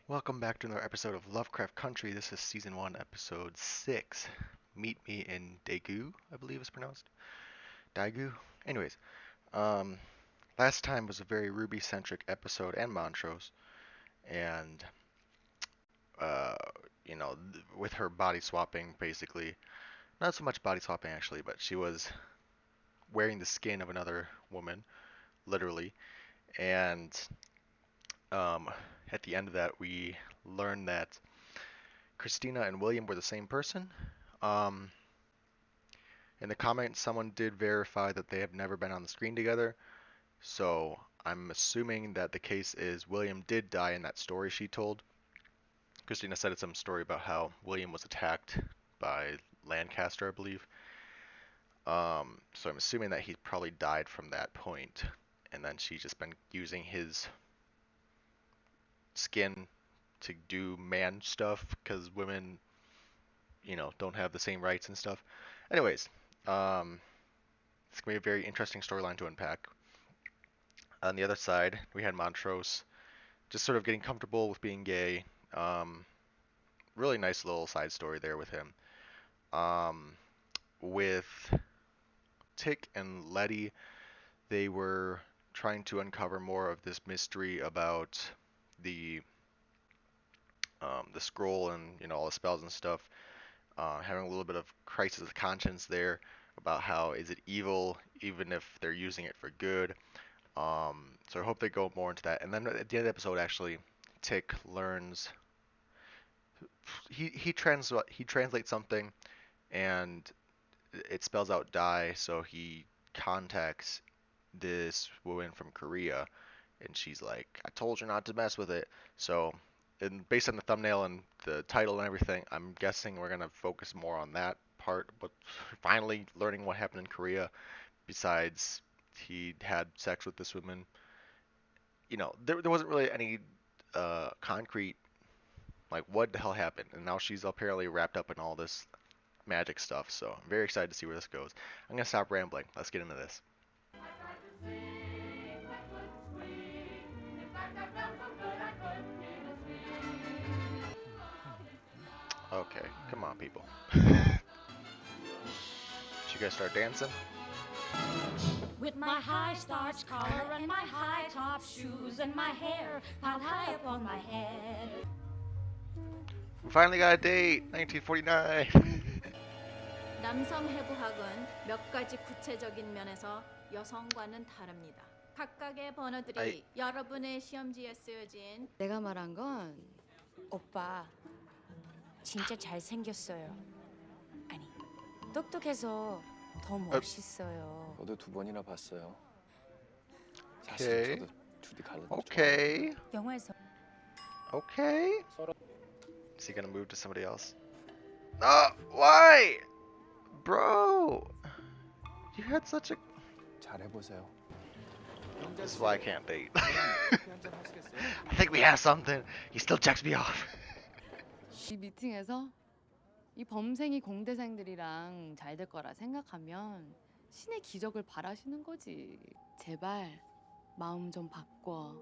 Welcome back to another episode of Lovecraft Country. This is Season 1, Episode 6. Meet Me in Daegu, I believe it's pronounced. Daegu? Anyways, um, last time was a very Ruby-centric episode and Montrose, and, uh, with her body swapping, basically. Not so much body swapping, actually, but she was wearing the skin of another woman, literally, and, um, at the end of that, we learned that Christina and William were the same person. Um, in the comments, someone did verify that they have never been on the screen together, so I'm assuming that the case is William did die in that story she told. Christina said some story about how William was attacked by Lancaster, I believe. So I'm assuming that he probably died from that point, and then she's just been using his skin to do man stuff because women, don't have the same rights and stuff. Anyways, it's gonna be a very interesting storyline to unpack. On the other side, we had Montrose just sort of getting comfortable with being gay. Um, really nice little side story there with him. Um, with Tick and Letty, they were trying to uncover more of this mystery about the the scroll and all the spells and stuff. Having a little bit of crisis of conscience there about how is it evil even if they're using it for good. So I hope they go more into that. And then at the end of the episode, actually, Tick learns he translates something, and it spells out die. So he contacts this woman from Korea, and she's like, "I told you not to mess with it." So, and based on the thumbnail and the title and everything, I'm guessing we're gonna focus more on that part. But finally, learning what happened in Korea, besides he had sex with this woman. There wasn't really any concrete, like, what the hell happened, and now she's apparently wrapped up in all this magic stuff. So I'm very excited to see where this goes. I'm gonna stop rambling. Let's get into this. Okay, come on, people. Should you guys start dancing? With my high starched collar and my high top shoes and my hair piled high upon my head. We finally got a date. 1949. 남성 해부학은 몇 가지 구체적인 면에서 여성과는 다릅니다. 각각의 번호들이 여러분의 시험지에 쓰여진 내가 말한 건 오빠 진짜 잘생겼어요. 아니, 똑똑해서 더 멋있어요. 저도 두 번이나 봤어요. Okay. 사실 저도 주디 갈라도 Okay. 영화에서 Okay. Is he gonna move to somebody else? No, why? Bro, you had such a. 잘 해보세요. This is why I can't date. I think we have something. He still checks me off. 이 미팅에서 이 범생이 공대생들이랑 잘 될 거라 생각하면 신의 기적을 바라시는 거지. 제발 마음 좀 바꿔.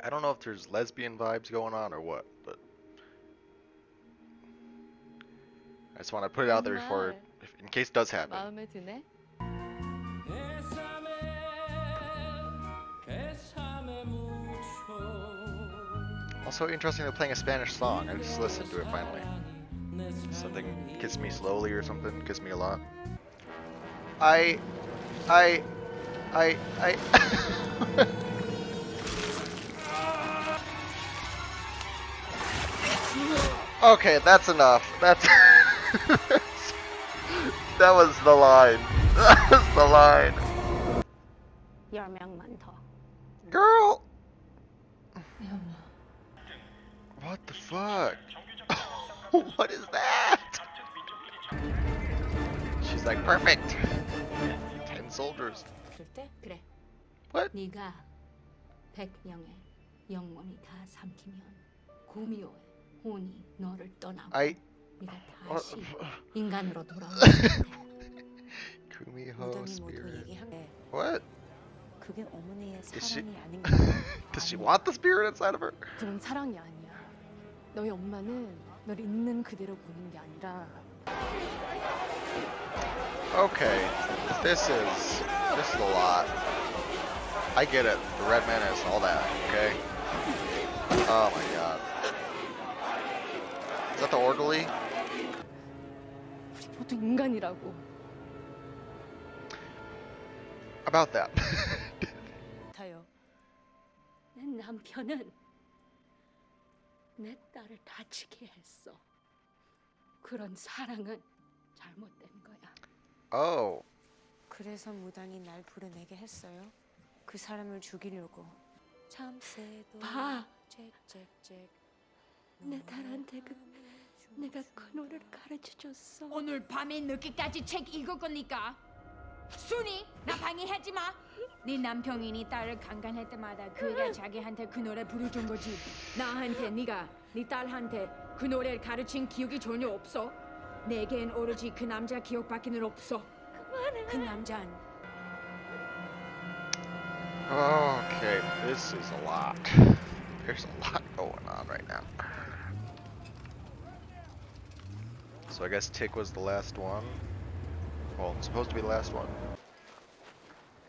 I don't know if there's lesbian vibes going on or what, but I just want to put it out there for, in case it does happen. 마음에 드네? Also interesting they're playing a Spanish song. I just listened to it finally. Something Kiss Me Slowly or something. Kiss Me a Lot. I Okay, that's enough. That's that was the line. That was the line. 10명만 더. Girl. What the fuck? What is that? She's like, perfect. 10 soldiers. 그럴 때 그래. What? 네가 100명의 영혼이 다 삼키면 구미호의 혼이 너를 떠나고 네가 다시 인간으로 돌아오는 것 같아. Kumiho 무당이 모두 spirit. 얘기한 게 What? 그 그게 어머니의 Does she, 사랑이 아닌가? does she want the spirit inside of her? 그건 사랑이 아니야. 너희 엄마는 널 있는 그대로 보는 게 아니라 Okay, this is a lot. I get it. The red menace, all that. Okay. Oh my god. Is that the orderly? 우리 모두 인간이라고. About that. 같아요. 내 남편은 내 딸을 다치게 했어. 그런 사랑은 잘못된 거야. Oh. 그래서 무당이 날 부르내게 했어요. 그 사람을 죽이려고. 참새도 봐. 짹짹짹. 내 딸한테 내가 그 노래를 가르쳐줬어. 오늘 밤에 늦게까지 책 읽을 거니까 순이 나 방해하지 마. 네 남편이 딸을 강간할 때마다 그가 자기한테 그 노래 부르준 거지. 나한테 네가 네 딸한테 그 노래를 가르친 기억이 전혀 없어. 내겐 오로지 그 남자 기억밖에는 없어. 그 남자는 Okay, this is a lot. There's a lot going on right now. So I guess Tick was the last one. Well, it's supposed to be the last one.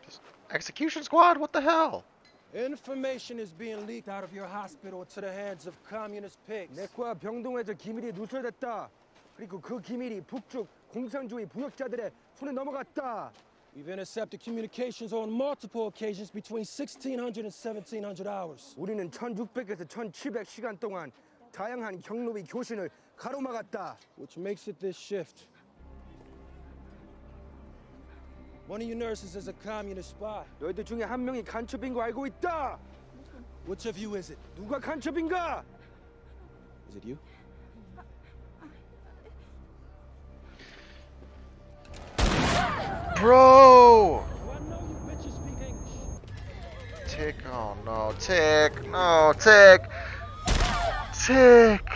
Just execution squad, what the hell? Information is being leaked out of your hospital to the hands of communist pigs. 내과 병동에서 기밀이 누설됐다. 그리고 그 기밀이 북쪽 공산주의 부역자들의 손에 넘어갔다. We've intercepted communications on multiple occasions between 1600 and 1700 hours. 우리는 1600에서 1700시간 동안 다양한 경로의 교신을 가로막았다. Which makes it this shift. One of you nurses is a communist spy. 너희들 중에 한 명이 간첩인 거 알고 있다. Which of you is it? 누가 간첩인가? Is it you? Bro! Do I know you bitches speak English? Tick, oh no, Tick, no, Tick! Tick!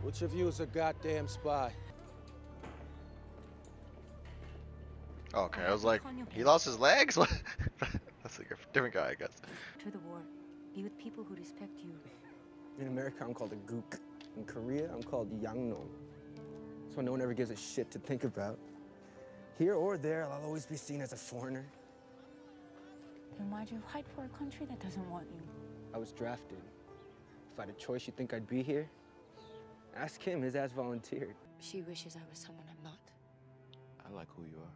Which of you is a goddamn spy? Okay, I was like, he lost his legs? What? That's like a different guy, I guess. To the war. Be with people who respect you. In America, I'm called a gook. In Korea, I'm called yangno. So no one ever gives a shit to think about. Here or there, I'll always be seen as a foreigner. Then why'd you fight for a country that doesn't want you? I was drafted. If I had a choice, you think I'd be here? Ask him, his ass volunteered. She wishes I was someone I'm not. I like who you are.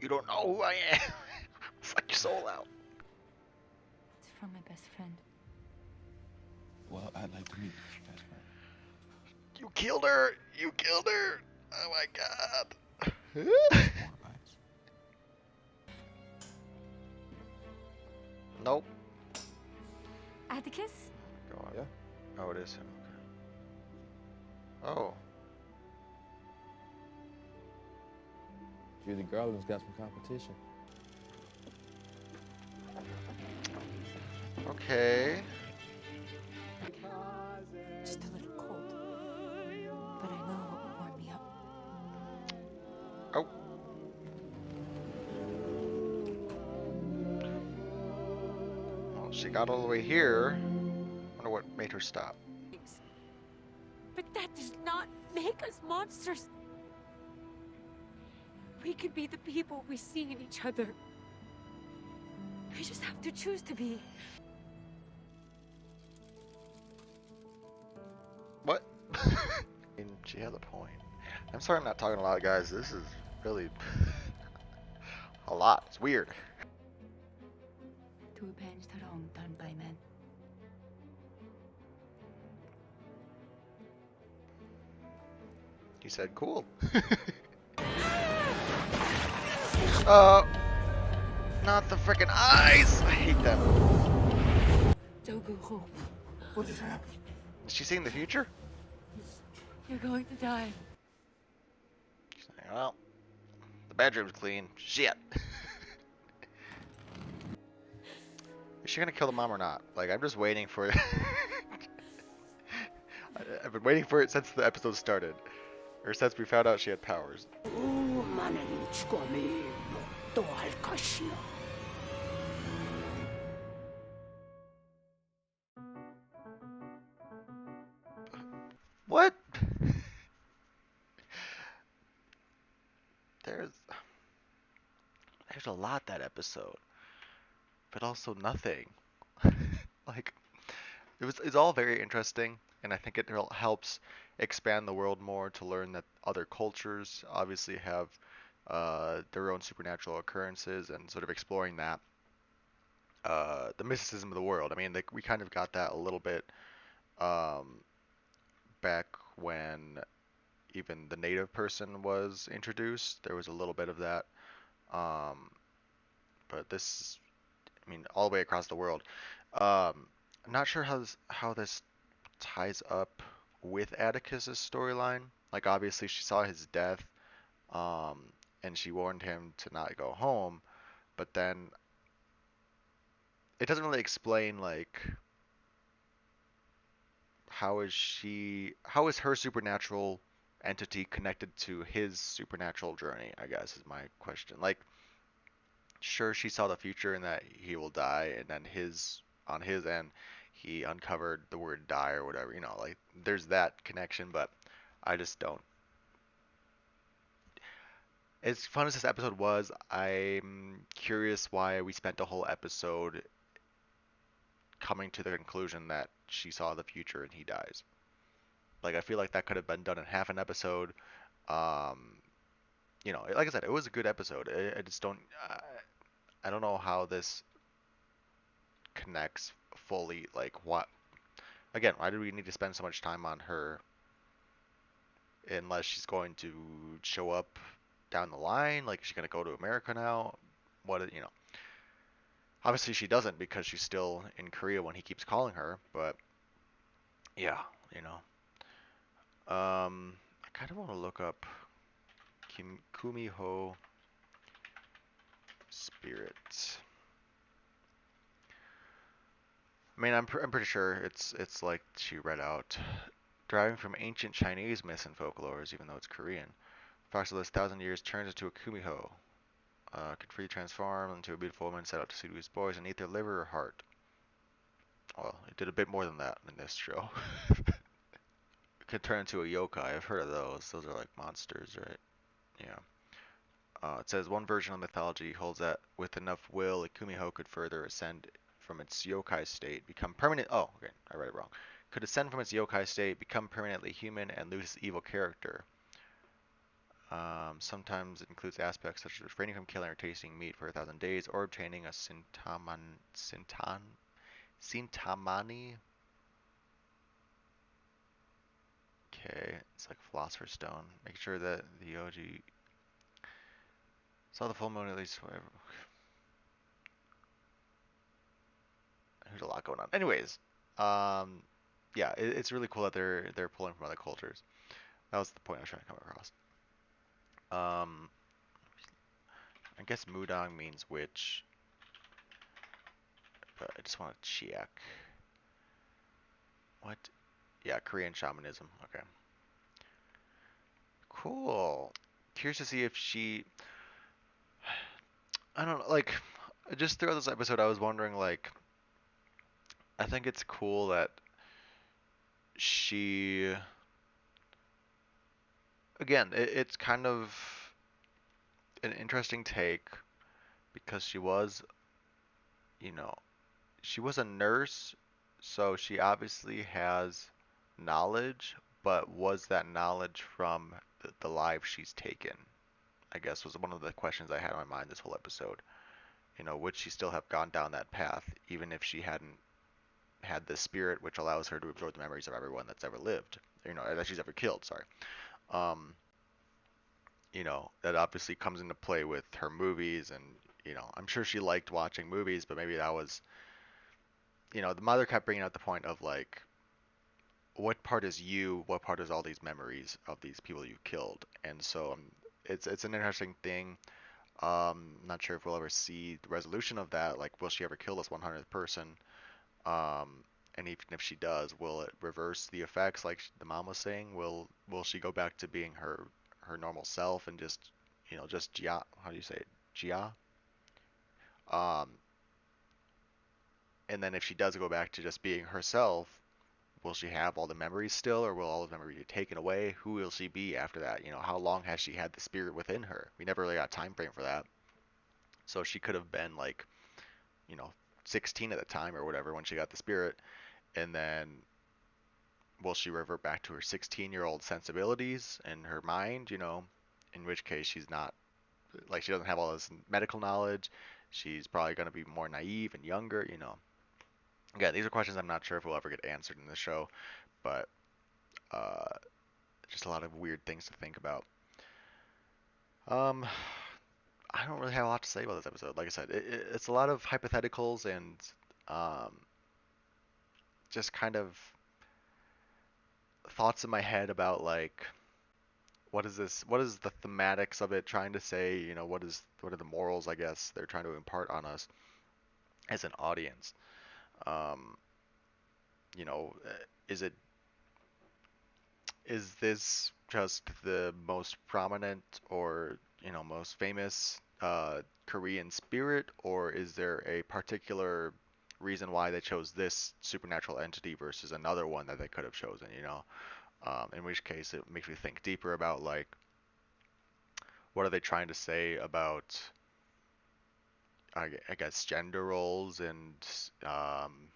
You don't know who I am. Suck your soul out. It's from my best friend. Well, I'd like to meet your best friend. You killed her! You killed her! Oh my god. Motorbikes. Nope. Atticus? Go on. Yeah? Oh, it is him. Okay. Oh. Julie Garland's got some competition. Okay. Just a little cold. But I know what will warm me up. Oh. Well, she got all the way here. Wonder what made her stop. But that does not make us monsters. We could be the people we see in each other. We just have to choose to be. What? I mean, she has a point. I'm sorry I'm not talking a lot, guys. This is really a lot. It's weird. Du pænstarong dan by man. He said, cool. Not the freaking eyes! I hate them. Daegu hope. What just happened? Is she seeing the future? You're going to die. She's like, well, the bedroom's clean. Shit. Is she gonna kill the mom or not? Like, I'm just waiting for it. I've been waiting for it since the episode started. or since we found out she had powers. 수많은 죽음을 목도할 것이요. What? There's there's a lot that episode, but also nothing. Like it's all very interesting, and I think it helps expand the world more to learn that other cultures obviously have their own supernatural occurrences and sort of exploring that the mysticism of the world. I mean, like we kind of got that a little bit um, back when even the native person was introduced. There was a little bit of that, um, but this, I mean, all the way across the world. I'm not sure how this ties up with Atticus's storyline. Like, obviously, she saw his death, um, and she warned him to not go home. But then it doesn't really explain like how is her supernatural entity connected to his supernatural journey, I guess is my question. Like, sure, she saw the future and that he will die, and then on his end, he uncovered the word die or whatever, like there's that connection, but I just don't. As fun as this episode was, I'm curious why we spent a whole episode coming to the conclusion that she saw the future and he dies. Like, I feel like that could have been done in half an episode. Um, like I said, it was a good episode. I just don't, I don't know how this connects fully. Like, what? Again, why do we need to spend so much time on her unless she's going to show up down the line? Like, is she going to go to America now? What? Obviously, she doesn't because she's still in Korea when he keeps calling her. But yeah, you know. I kind of want to look up Kumiho Spirit. I mean, I'm pretty sure it's like she read out, deriving from ancient Chinese myths and folklores, even though it's Korean. Fox of this 1,000 years turns into a kumiho, can free transform into a beautiful woman set out to seduce boys and eat their liver or heart. Well, it did a bit more than that in this show. It can turn into a yokai. I've heard of those. Those are like monsters, right? Yeah. It says one version of mythology holds that with enough will, a kumiho could further ascend from its yokai state, become permanent. Oh, okay, I read it wrong. Could ascend from its yokai state, become permanently human, and lose its evil character. Sometimes it includes aspects such as refraining from killing or tasting meat for 1,000 days, or obtaining a sintamani. Okay, it's like Philosopher's Stone. Make sure that the OG saw the full moon at least. Whatever. There's a lot going on. Anyways, yeah, it's really cool that they're pulling from other cultures. That was the point I was trying to come across. I guess Mudang means witch, but I just want to check. What? Yeah, Korean shamanism. Okay. Cool. Curious to see if she. I don't know. Like, just throughout this episode, I was wondering. Like, I think it's cool that she. Again, it's kind of an interesting take because you know, she was a nurse, so she obviously has knowledge, but was that knowledge from the lives she's taken? I guess was one of the questions I had in my mind this whole episode. Would she still have gone down that path even if she hadn't had the spirit which allows her to absorb the memories of everyone that's ever lived, that she's ever killed, sorry. Um, that obviously comes into play with her movies and, I'm sure she liked watching movies, but maybe that was, the mother kept bringing out the point of like, what part is you? What part is all these memories of these people you killed? And so it's an interesting thing. Not sure if we'll ever see the resolution of that. Like, will she ever kill this 100th person? Um, And even if she does, will it reverse the effects like the mom was saying? Will she go back to being her normal self and just just Jia? How do you say it? Jia? Um, and then if she does go back to just being herself, will she have all the memories still, or will all the memories be taken away? Who will she be after that? How long has she had the spirit within her? We never really got a time frame for that. So she could have been like, you know, 16 at the time or whatever when she got the spirit, and then will she revert back to her 16-year-old sensibilities and her mind? In which case she's not like she doesn't have all this medical knowledge. She's probably going to be more naive and younger. Again, these are questions I'm not sure if will ever get answered in the show, but uh, just a lot of weird things to think about. Um, I don't really have a lot to say about this episode. Like I said, it's a lot of hypotheticals and um, just kind of thoughts in my head about like what is this? What is the thematics of it trying to say? What are the morals? I guess they're trying to impart on us as an audience. Um, you know, uh, is it is this just the most prominent or most famous Korean spirit, or is there a particular reason why they chose this supernatural entity versus another one that they could have chosen? In which case it makes me think deeper about like what are they trying to say about I guess gender roles and um,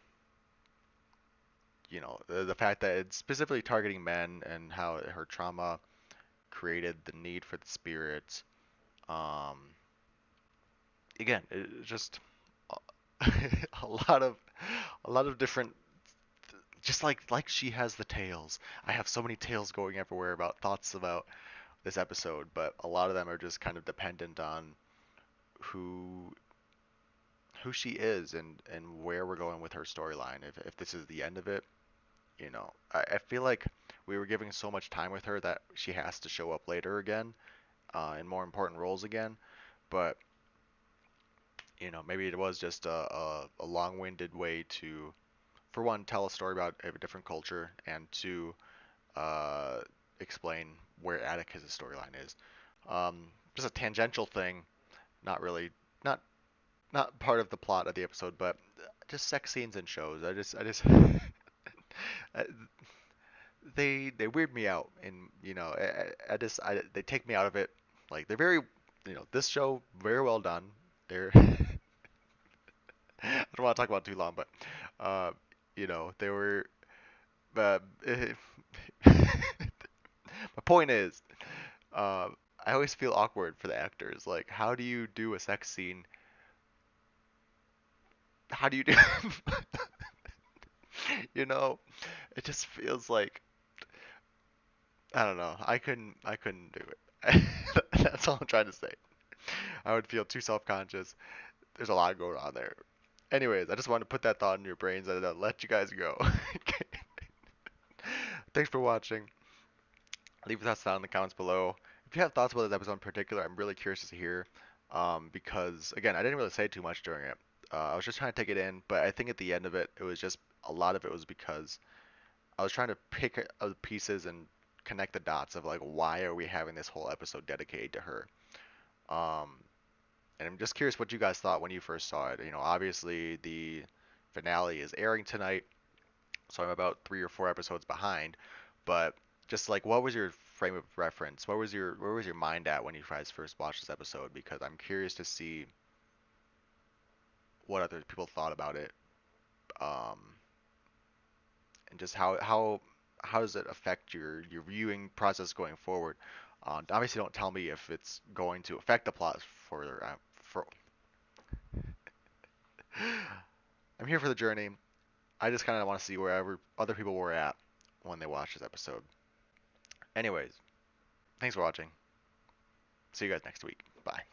the fact that it's specifically targeting men and how her trauma created the need for the spirit. Um, Again, it's just a lot of different. Just like she has the tales. I have so many tales going everywhere about thoughts about this episode, but a lot of them are just kind of dependent on who she is and where we're going with her storyline. If this is the end of it, I feel like we were giving so much time with her that she has to show up later again, in more important roles again. But maybe it was just a long-winded way to, for one, tell a story about a different culture, and two, uh, explain where Atticus' storyline is. Just a tangential thing, not really, not not part of the plot of the episode, but just sex scenes in shows. Uh, they weird me out, and they take me out of it. Like they're very, this show very well done. They're I don't want to talk about it too long, but they were. But my point is, uh, I always feel awkward for the actors. Like, how do you do a sex scene? How do you do? you know, it just feels like I don't know. I couldn't do it. That's all I'm trying to say. I would feel too self-conscious. There's a lot going on there. Anyways, I just wanted to put that thought in your brains and let you guys go. Thanks for watching. Leave your thoughts down in the comments below. If you have thoughts about this episode in particular, I'm really curious to hear. Because again, I didn't really say too much during it. I was just trying to take it in, but I think at the end of it, it was just a lot of it was because I was trying to pick up the pieces and connect the dots of like why are we having this whole episode dedicated to her. Um, and I'm just curious what you guys thought when you first saw it. Obviously the finale is airing tonight, so I'm about 3 or 4 episodes behind. But just like, what was your frame of reference? Where was your mind at when you guys first watched this episode? Because I'm curious to see what other people thought about it, um, and just how does it affect your viewing process going forward. Obviously, don't tell me if it's going to affect the plot further. I'm here for the journey. I just kind of want to see wherever other people were at when they watched this episode. Anyways, thanks for watching. See you guys next week. Bye.